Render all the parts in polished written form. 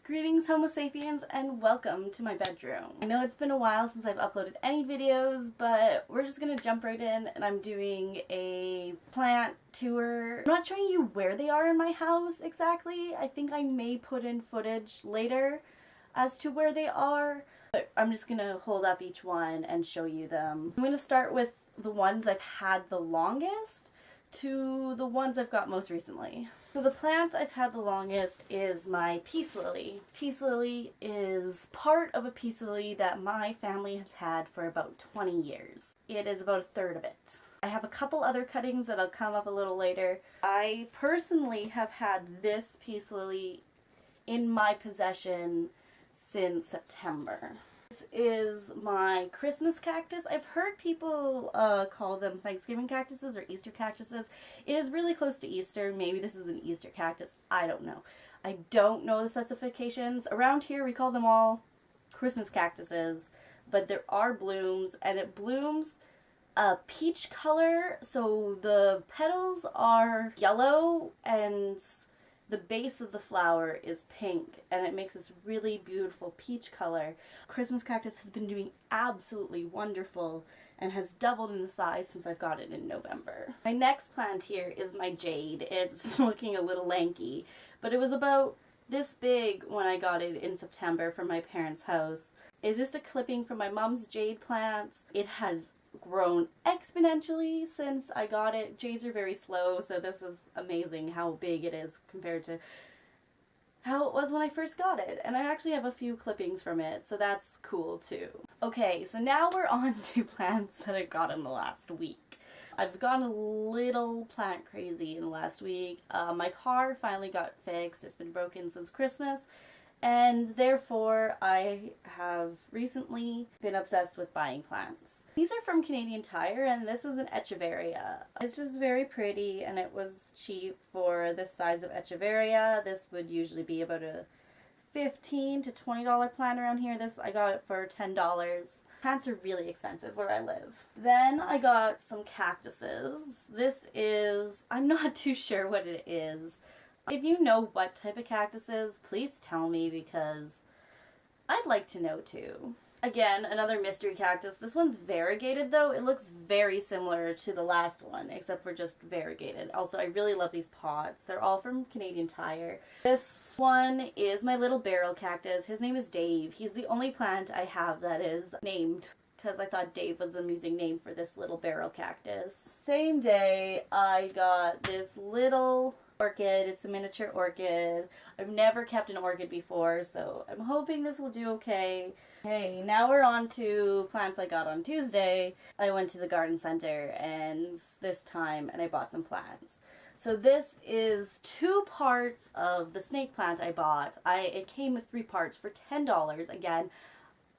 Greetings Homo sapiens and welcome to my bedroom. I know it's been a while since I've uploaded any videos, but we're just gonna jump right in and I'm doing a plant tour. I'm not showing you where they are in my house exactly. I think I may put in footage later as to where they are, but I'm just gonna hold up each one and show you them. I'm gonna start with the ones I've had the longest to the ones I've got most recently. So the plant I've had the longest is my peace lily. Peace lily is part of a peace lily that my family has had for about 20 years. It is about a third of it. I have a couple other cuttings that'll come up a little later. I personally have had this peace lily in my possession since September. This is my Christmas cactus. I've heard people call them Thanksgiving cactuses or Easter cactuses. It is really close to Easter. Maybe this is an Easter cactus. I don't know. I don't know the specifications. Around here we call them all Christmas cactuses, but there are blooms, and it blooms a peach color, so the petals are yellow and the base of the flower is pink, and it makes this really beautiful peach color. Christmas cactus has been doing absolutely wonderful and has doubled in the size since I've got it in November. My next plant here is my jade. It's looking a little lanky, but it was about this big when I got it in September from my parents' house. It's just a clipping from my mom's jade plant. It has grown exponentially since I got it. Jades are very slow, so this is amazing how big it is compared to how it was when I first got it. And I actually have a few clippings from it, so that's cool too. Okay, so now we're on to plants that I got in the last week. I've gone a little plant crazy in the last week. My car finally got fixed. It's been broken since Christmas, and therefore I have recently been obsessed with buying plants. These are from Canadian Tire, and this is an Echeveria. It's just very pretty, and it was cheap for this size of Echeveria. This would usually be about a $15 to $20 plant around here. This, I got it for $10. Plants are really expensive where I live. Then I got some cactuses. This is, I'm not too sure what it is. If you know what type of cactus is, please tell me because I'd like to know too. Again, another mystery cactus. This one's variegated though. It looks very similar to the last one, except for just variegated. Also, I really love these pots. They're all from Canadian Tire. This one is my little barrel cactus. His name is Dave. He's the only plant I have that is named, because I thought Dave was an amusing name for this little barrel cactus. Same day, I got this little orchid. It's a miniature orchid. I've never kept an orchid before, so I'm hoping this will do okay. Okay, now we're on to plants I got on Tuesday. I went to the garden center and this time and I bought some plants. So this is 2 parts of the snake plant I bought. It came with 3 parts for $10. Again,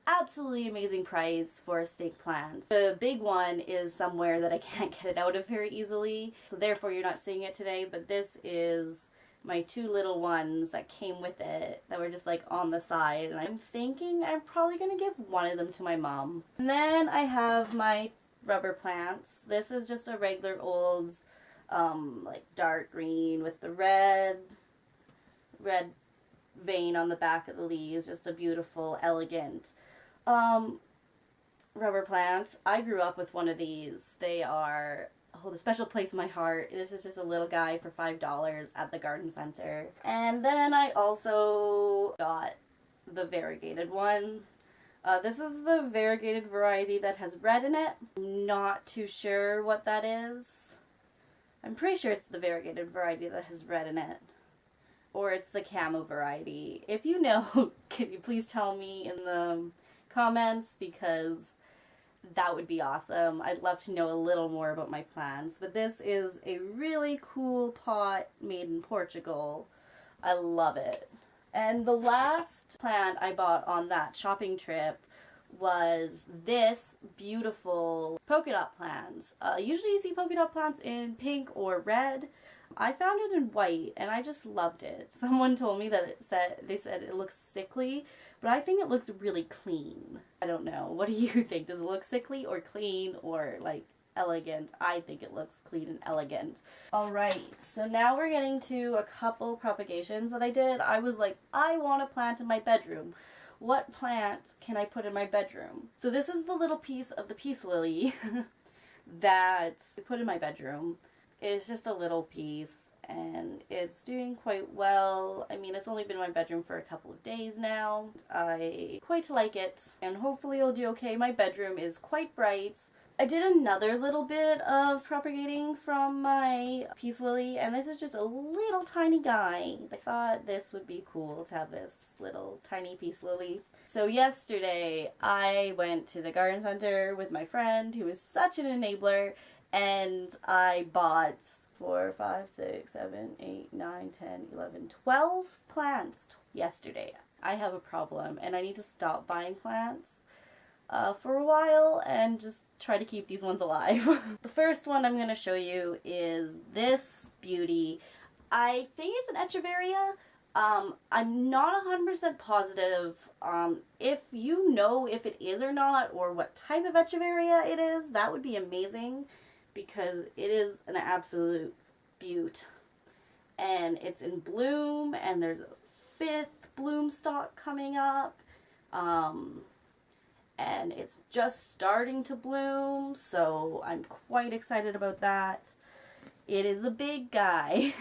absolutely amazing price for a snake plant. The big one is somewhere that I can't get it out of very easily, so therefore you're not seeing it today, but this is my 2 little ones that came with it that were just like on the side, and I'm thinking I'm probably gonna give one of them to my mom. And then I have my rubber plants. This is just a regular old like dark green with the red vein on the back of the leaves. Just a beautiful, elegant rubber plants. I grew up with one of these. They hold a special place in my heart. This is just a little guy for $5 at the garden center. And then I also got the variegated one. This is the variegated variety that has red in it. I'm not too sure what that is. I'm pretty sure it's the variegated variety that has red in it. Or it's the camo variety. If you know, can you please tell me in the comments, because that would be awesome. I'd love to know a little more about my plants. But this is a really cool pot made in Portugal. I love it. And the last plant I bought on that shopping trip was this beautiful polka dot plant. Usually you see polka dot plants in pink or red. I found it in white and I just loved it. Someone told me that they said it looks sickly, but I think it looks really clean. I don't know. What do you think? Does it look sickly or clean or like elegant. I think it looks clean and elegant. Alright, so now we're getting to a couple propagations that I did. I was like, I want a plant in my bedroom. What plant can I put in my bedroom? So this is the little piece of the peace lily that I put in my bedroom. It's just a little piece and it's doing quite well. I mean, it's only been in my bedroom for a couple of days now. I quite like it and hopefully it'll do okay. My bedroom is quite bright. I did another little bit of propagating from my peace lily, and this is just a little tiny guy. I thought this would be cool to have this little tiny peace lily. So yesterday I went to the garden center with my friend who is such an enabler, and I bought 4, 5, 6, 7, 8, 9, 10, 11, 12 plants yesterday. I have a problem and I need to stop buying plants for a while and just try to keep these ones alive. The first one I'm going to show you is this beauty. I think it's an Echeveria. I'm not 100% positive. If you know if it is or not, or what type of Echeveria it is, that would be amazing, because it is an absolute beaut. And it's in bloom, and there's a 5th bloom stalk coming up. And it's just starting to bloom, so I'm quite excited about that. It is a big guy.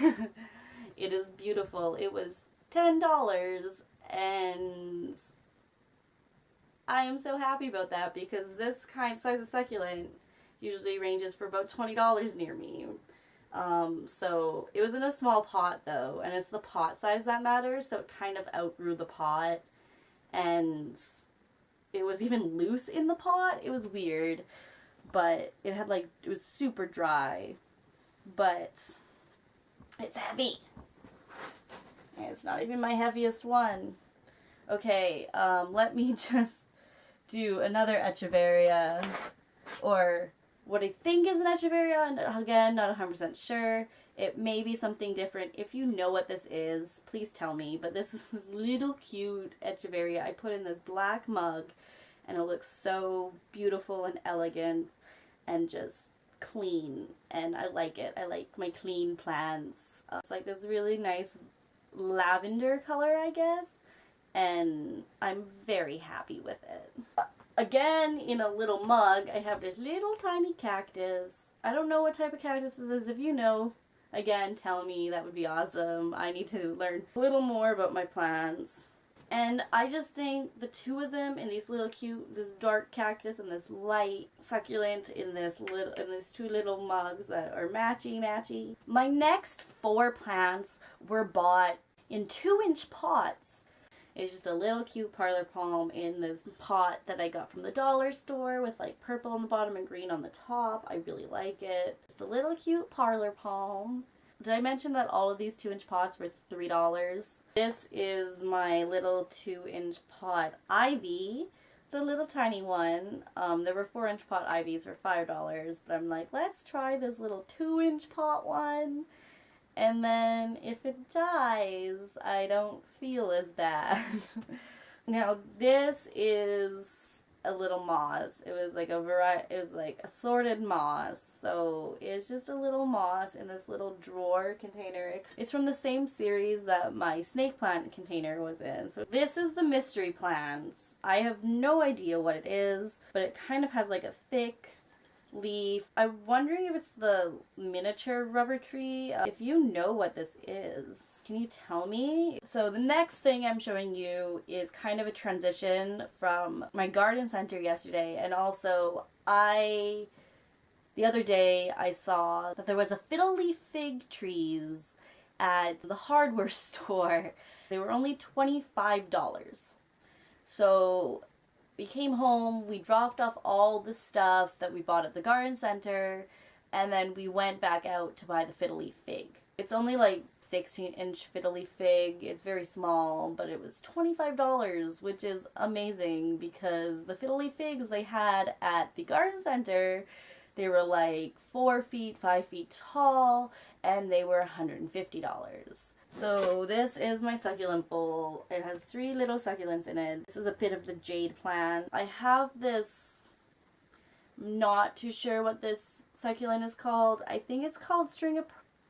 It is beautiful. It was $10, and I am so happy about that, because this kind of size of succulent usually ranges for about $20 near me. So it was in a small pot though, and it's the pot size that matters, so it kind of outgrew the pot, and it was even loose in the pot. It was weird, but it had it was super dry, but it's heavy. And it's not even my heaviest one. Okay, let me just do another Echeveria, or what I think is an Echeveria, and again, not 100% sure. It may be something different. If you know what this is, please tell me. But this is this little cute Echeveria I put in this black mug, and it looks so beautiful and elegant and just clean, and I like it. I like my clean plants. It's like this really nice lavender color, I guess, and I'm very happy with it. Again, in a little mug, I have this little tiny cactus. I don't know what type of cactus this is. If you know, again, tell me. That would be awesome. I need to learn a little more about my plants. And I just think the two of them in these little cute, this dark cactus and this light succulent in these two little mugs that are matchy. My next 4 plants were bought in 2-inch pots. It's just a little cute parlor palm in this pot that I got from the dollar store with purple on the bottom and green on the top. I really like it. Just a little cute parlor palm. Did I mention that all of these 2-inch pots were $3? This is my little 2-inch pot ivy. It's a little tiny one. There were 4-inch pot ivies for $5, but I'm like, let's try this little 2-inch pot one. And then if it dies, I don't feel as bad. Now this is a little moss. It was assorted moss. So it's just a little moss in this little drawer container. It's from the same series that my snake plant container was in. So this is the mystery plant. I have no idea what it is, but it kind of has a thick leaf. I'm wondering if it's the miniature rubber tree. If you know what this is, can you tell me? So the next thing I'm showing you is kind of a transition from my garden center yesterday, and also the other day I saw that there was a fiddle leaf fig trees at the hardware store. They were only $25. So we came home, we dropped off all the stuff that we bought at the garden center, and then we went back out to buy the fiddle leaf fig. It's only 16-inch fiddle leaf fig. It's very small, but it was $25, which is amazing because the fiddle leaf figs they had at the garden center, they were 4 feet, 5 feet tall, and they were $150. So this is my succulent bowl. It has 3 little succulents in it. This is a bit of the jade plant. I have this, I'm not too sure what this succulent is called. I think it's called String of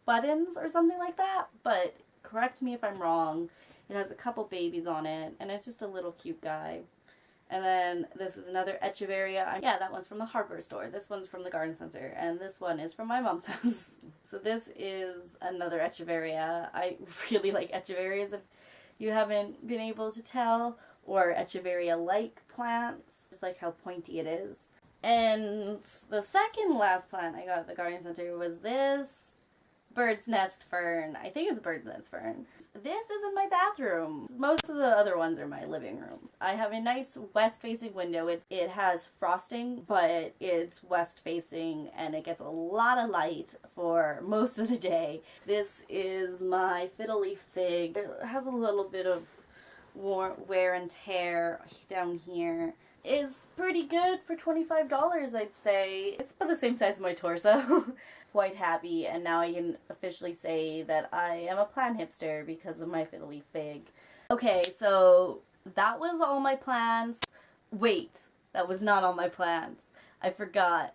Buttons or something like that, but correct me if I'm wrong. It has a couple babies on it, and it's just a little cute guy. And then this is another Echeveria. Yeah, that one's from the hardware store. This one's from the garden center. And this one is from my mom's house. So this is another Echeveria. I really like Echeverias if you haven't been able to tell. Or Echeveria-like plants. Just like how pointy it is. And the second last plant I got at the garden center was this bird's nest fern. I think it's bird's nest fern. This is in my bathroom. Most of the other ones are my living room. I have a nice west-facing window. It has frosting, but it's west-facing and it gets a lot of light for most of the day. This is my fiddle leaf fig. It has a little bit of wear and tear down here. It's pretty good for $25, I'd say. It's about the same size as my torso. Quite happy, and now I can officially say that I am a plant hipster because of my fiddle leaf fig. Okay, so that was all my plants. Wait, that was not all my plants. I forgot.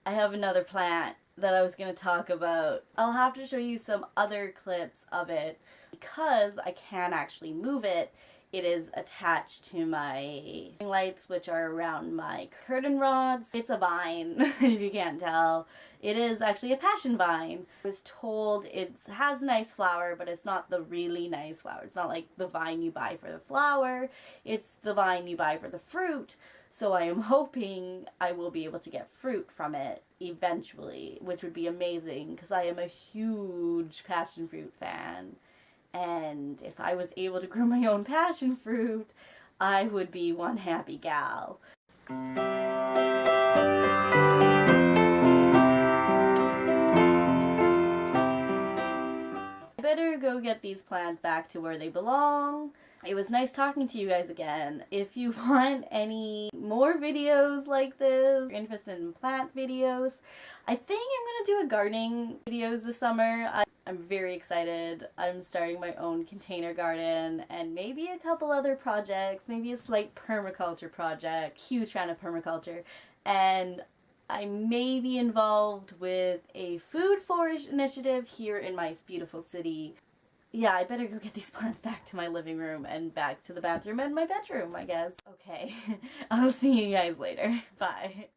I have another plant that I was going to talk about. I'll have to show you some other clips of it because I can actually move it. It is attached to my lights, which are around my curtain rods. It's a vine, if you can't tell. It is actually a passion vine. I was told it has a nice flower, but it's not the really nice flower. It's not like the vine you buy for the flower. It's the vine you buy for the fruit. So I am hoping I will be able to get fruit from it eventually, which would be amazing because I am a huge passion fruit fan. And if I was able to grow my own passion fruit, I would be one happy gal. I better go get these plants back to where they belong. It was nice talking to you guys again. If you want any more videos like this, or interested in plant videos, I think I'm gonna do a gardening videos this summer. I'm very excited. I'm starting my own container garden and maybe a couple other projects, maybe a slight permaculture project. Huge fan of permaculture. And I may be involved with a food forage initiative here in my beautiful city. Yeah, I better go get these plants back to my living room and back to the bathroom and my bedroom, I guess. Okay, I'll see you guys later. Bye.